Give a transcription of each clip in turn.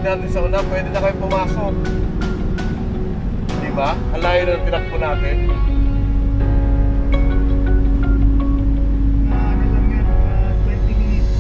natin sa una, pwede na kayo pumasok. Diba? Ang layo na tinakbo natin. Ano lang yan, 20 minutes.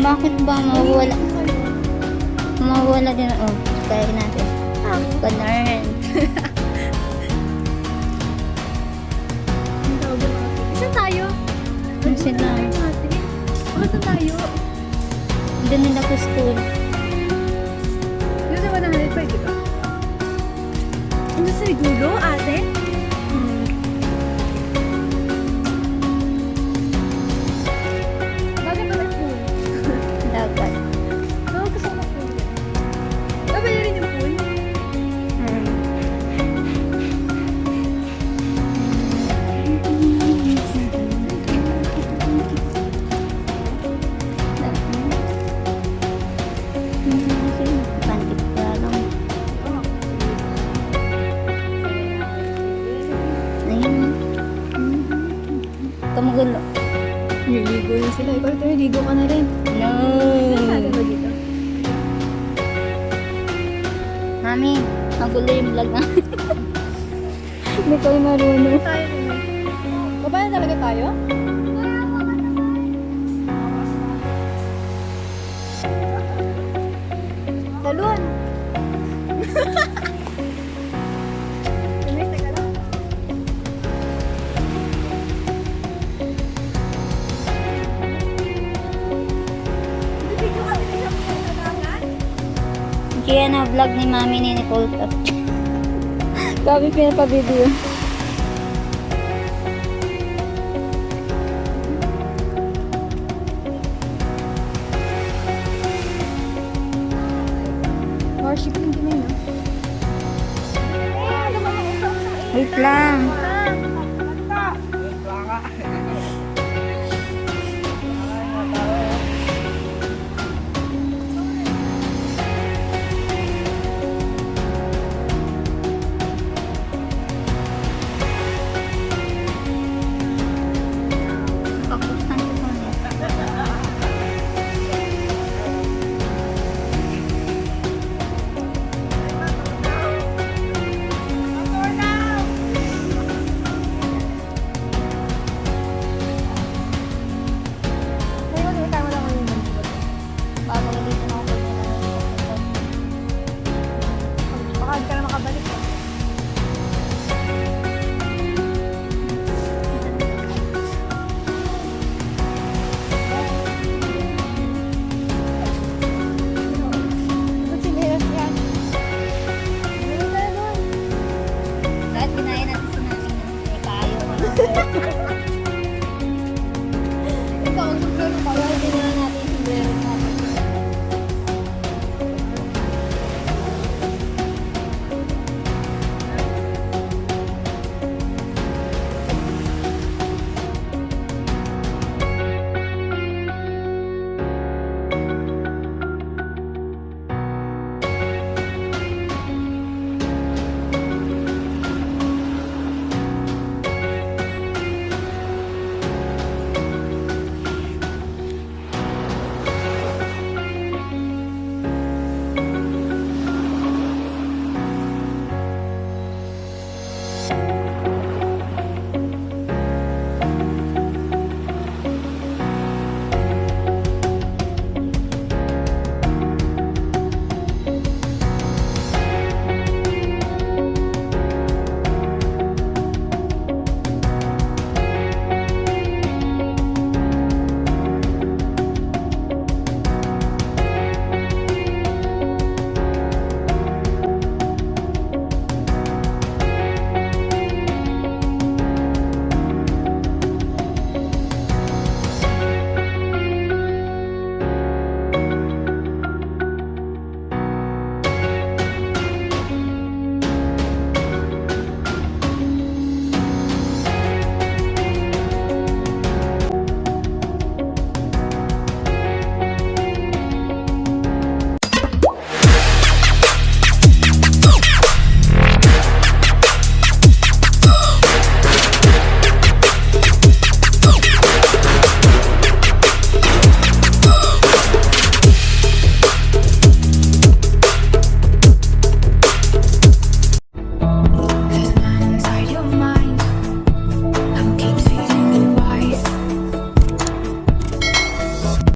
Bakit ba mawawala? Mawawala din. Oh, kaya natin. Ganun. Saan tayo? Ano sila? Bakit na tayo? Doon nila ko school. Doon naman nahanap pa, di ba? Ano sa dulo, ate? Bakit ba may pool? Dagat. Oo, gusto ko na pool. Babay na rin yung pool? Pantik ka lang. Ayun. Kamugulo. Niligo na sila. Ikaw ito, niligo ka na rin. No. Saan ba dito? Mami, magulo yung vlog na. Hindi ko yung marunong. Tayo naman. Baba na talaga tayo? Talon! Tumis, teka lang. Video kami nila sa kailangan? Kaya na vlog ni Mami ni Nicole. Kami pinapabideo. Worship din kami, no? Wait lang. Baka ka na makabalik. Ba't sinilas yan? Ano tayo doon? Lahat ginaya natin sa namin. May kayo. Ikaw, ang sombrero ka. Kaya tingnan natin yung sombrero natin.